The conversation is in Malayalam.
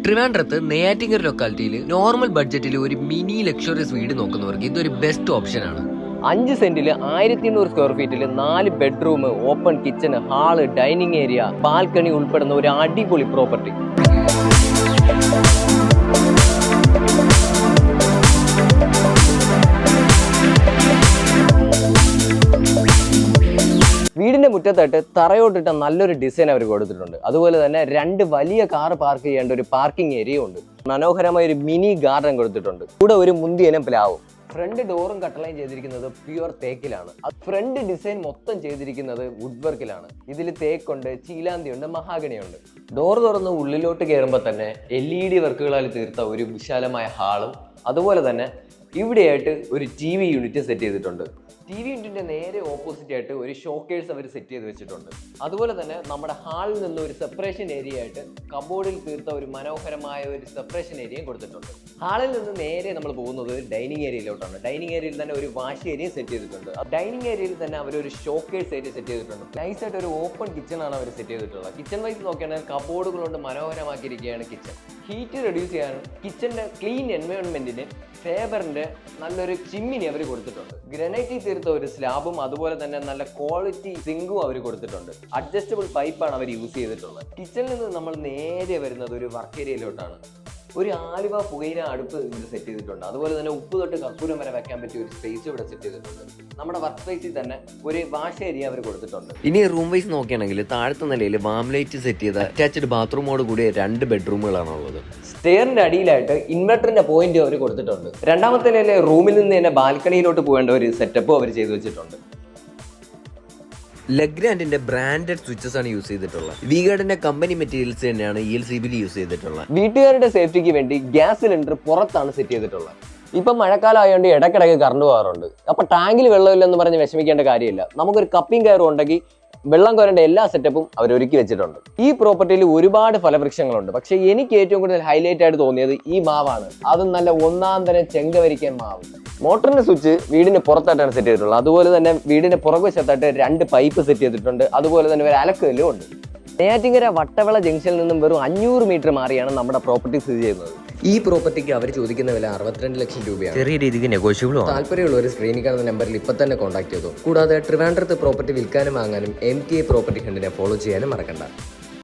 ട്രിവാൻഡ്രത്ത് നെയ്യാറ്റിങ്കര ലൊക്കാലിറ്റിയിൽ നോർമൽ ബഡ്ജറ്റിൽ ഒരു മിനി ലക്ഷറിയസ് വീട് നോക്കുന്നവർക്ക് ഇതൊരു ബെസ്റ്റ് ഓപ്ഷൻ ആണ്. 5 സെന്റിൽ 1200 സ്ക്വയർ ഫീറ്റിൽ 4 bedroom, open kitchen, hall, dining area, balcony ഉൾപ്പെടുന്ന ഒരു അടിപൊളി പ്രോപ്പർട്ടി. വീടിന്റെ മുറ്റത്തായിട്ട് തറയോട്ടിട്ട നല്ലൊരു ഡിസൈൻ അവർ കൊടുത്തിട്ടുണ്ട്. അതുപോലെ തന്നെ 2 വലിയ കാർ പാർക്ക് ചെയ്യേണ്ട ഒരു പാർക്കിംഗ് ഏരിയ ഉണ്ട്. മനോഹരമായ ഒരു മിനി ഗാർഡൻ കൊടുത്തിട്ടുണ്ട്. കൂടെ ഒരു മുന്തിയനം പ്ലാവും. ഫ്രണ്ട് ഡോറും കട്ടളയും ചെയ്തിരിക്കുന്നത് പ്യുവർ തേക്കിലാണ്. ഫ്രണ്ട് ഡിസൈൻ മൊത്തം ചെയ്തിരിക്കുന്നത് വുഡ് വർക്കിലാണ്. ഇതിൽ തേക്കുണ്ട്, ചീലാന്തിയുണ്ട്, മഹാഗണിയുണ്ട്. ഡോർ തുറന്ന് ഉള്ളിലോട്ട് കയറുമ്പോൾ തന്നെ LED വർക്കുകളാൽ തീർത്ത ഒരു വിശാലമായ ഹാളും അതുപോലെ തന്നെ ഇവിടെയായിട്ട് ഒരു TV യൂണിറ്റ് സെറ്റ് ചെയ്തിട്ടുണ്ട്. TV യൂണിറ്റിന്റെ നേരെ ഓപ്പോസിറ്റ് ആയിട്ട് ഒരു ഷോക്കേഴ്സ് അവർ സെറ്റ് ചെയ്ത് വെച്ചിട്ടുണ്ട്. അതുപോലെ തന്നെ നമ്മുടെ ഹാളിൽ നിന്ന് ഒരു സെപ്പറേഷൻ ഏരിയ ആയിട്ട് കബോർഡിൽ തീർത്ത ഒരു മനോഹരമായ ഒരു സെപ്പറേഷൻ ഏരിയയും കൊടുത്തിട്ടുണ്ട്. ഹാളിൽ നിന്ന് നേരെ നമ്മൾ പോകുന്നത് ഡൈനിങ് ഏരിയയിലോട്ടാണ്. ഡൈനിങ് ഏരിയയിൽ തന്നെ ഒരു വാഷ് ഏരിയ സെറ്റ് ചെയ്തിട്ടുണ്ട്. ഡൈനിങ് ഏരിയയിൽ തന്നെ അവർ ഒരു ഷോക്കേഴ്സ് ഏരിയ സെറ്റ് ചെയ്തിട്ടുണ്ട്. നൈസ് ആയിട്ട് ഒരു ഓപ്പൺ കിച്ചൺ ആണ് അവർ സെറ്റ് ചെയ്തിട്ടുള്ളത്. കിച്ചൺ വൈസ് നോക്കുകയാണെങ്കിൽ കബോർഡുകൾ കൊണ്ട് മനോഹരമാക്കിയിരിക്കുകയാണ് കിച്ചൺ. ഹീറ്റ് റെഡ്യൂസ് ചെയ്യാനും കിച്ചന്റെ ക്ലീൻ എൻവയോൺമെന്റിന് ഫേബറിന്റെ നല്ലൊരു ചിമ്മിനി അവർ കൊടുത്തിട്ടുണ്ട്. ഗ്രാനൈറ്റിൽ തീർത്ത ഒരു സ്ലാബും അതുപോലെ തന്നെ നല്ല ക്വാളിറ്റി സിങ്കും അവർ കൊടുത്തിട്ടുണ്ട്. അഡ്ജസ്റ്റബിൾ പൈപ്പാണ് അവർ യൂസ് ചെയ്തിട്ടുള്ളത്. കിച്ചണിൽ നിന്ന് നമ്മൾ നേരെ വരുന്നത് ഒരു വർക്ക് ഏരിയയിലോട്ടാണ്. ഒരു ആലുവ പുകയില അടുപ്പ് ഇവിടെ സെറ്റ് ചെയ്തിട്ടുണ്ട്. അതുപോലെ തന്നെ ഉപ്പ് തൊട്ട് കർപ്പൂരം വരെ വെക്കാൻ പറ്റിയ ഒരു സ്പേസ് ഇവിടെ സെറ്റ് ചെയ്തിട്ടുണ്ട്. നമ്മുടെ വർക്ക് സ്പേസിൽ തന്നെ ഒരു വാഷ് ഏരിയ അവർ കൊടുത്തിട്ടുണ്ട്. ഇനി റൂം വൈസ് നോക്കുകയാണെങ്കിൽ താഴത്തെ നിലയിൽ വാംലൈറ്റ് സെറ്റ് ചെയ്ത അറ്റാച്ച്ഡ് ബാത്റൂമോട് കൂടിയ 2 ബെഡ്റൂമുകളാണ് ഉള്ളത്. സ്റ്റെയറിന്റെ അടിയിലായിട്ട് ഇൻവെർട്ടറിന്റെ പോയിന്റ് അവർ കൊടുത്തിട്ടുണ്ട്. രണ്ടാമത്തെ നിലയിലെ റൂമിൽ നിന്ന് തന്നെ ബാൽക്കണിയിലോട്ട് പോകേണ്ട ഒരു സെറ്റപ്പും അവർ ചെയ്തു വെച്ചിട്ടുണ്ട്. ലെഗ്രാൻഡിന്റെ ബ്രാൻഡഡ് സ്വിച്ചസ് ആണ് യൂസ് ചെയ്തിട്ടുള്ളത്. വിഗാർഡിന്റെ കമ്പനി മെറ്റീരിയൽസ് തന്നെയാണ് ELCBയിൽ യൂസ് ചെയ്തിട്ടുള്ളത്. വീട്ടുകാരുടെ സേഫ്റ്റിക്ക് വേണ്ടി ഗ്യാസ് സിലിണ്ടർ പുറത്താണ് സെറ്റ് ചെയ്തിട്ടുള്ളത്. ഇപ്പം മഴക്കാലം ആയതുകൊണ്ട് ഇടയ്ക്കിടയ്ക്ക് കറണ്ട് പോകാറുണ്ട്. അപ്പൊ ടാങ്കിൽ വെള്ളമില്ലെന്ന് പറഞ്ഞ് വിഷമിക്കേണ്ട കാര്യമില്ല. നമുക്കൊരു കപ്പിംഗ് കയറും ഉണ്ടെങ്കിൽ വെള്ളം കോരേണ്ട എല്ലാ സെറ്റപ്പും അവർ ഒരുക്കി വെച്ചിട്ടുണ്ട്. ഈ പ്രോപ്പർട്ടിയിൽ ഒരുപാട് ഫലവൃക്ഷങ്ങളുണ്ട്. പക്ഷെ എനിക്ക് ഏറ്റവും കൂടുതൽ ഹൈലൈറ്റ് ആയിട്ട് തോന്നിയത് ഈ മാവാണ്. അതും നല്ല ഒന്നാം തരം ചെങ്കവരിക്കൻ മാവ്. മോട്ടറിന്റെ സ്വിച്ച് വീടിന് പുറത്തായിട്ടാണ് സെറ്റ് ചെയ്തിട്ടുള്ളത്. അതുപോലെ തന്നെ വീടിന്റെ പുറകുവശത്തായിട്ട് 2 പൈപ്പ് സെറ്റ് ചെയ്തിട്ടുണ്ട്. അതുപോലെ തന്നെ ഒരു അലക്കല്ലും ഉണ്ട്. നെയ്യാറ്റിങ്കര വട്ടവിള ജംഗ്ഷനിൽ നിന്നും വെറും 500 മീറ്റർ മാറിയാണ് നമ്മുടെ പ്രോപ്പർട്ടി സ്ഥിതി ചെയ്യുന്നത്. ഈ പ്രോപ്പർട്ടിക്ക് അവർ ചോദിക്കുന്ന വില 62 ലക്ഷം രൂപയാണ്. ചെറിയ രീതിക്ക് നെഗോഷ്യബിൾ ആണ്. താല്പര്യമുള്ളവർ സ്ക്രീനിൽ കാണുന്ന നമ്പറിൽ ഇപ്പൊ തന്നെ കോൺടാക്ട് ചെയ്തു. കൂടാതെ ട്രിവാൻഡ്രത്ത് പ്രോപ്പർട്ടി വിൽക്കാനും വാങ്ങാനും MK പ്രോപ്പർട്ടി ഹണ്ടിനെ ഫോളോ ചെയ്യാനും മറക്കണ്ട.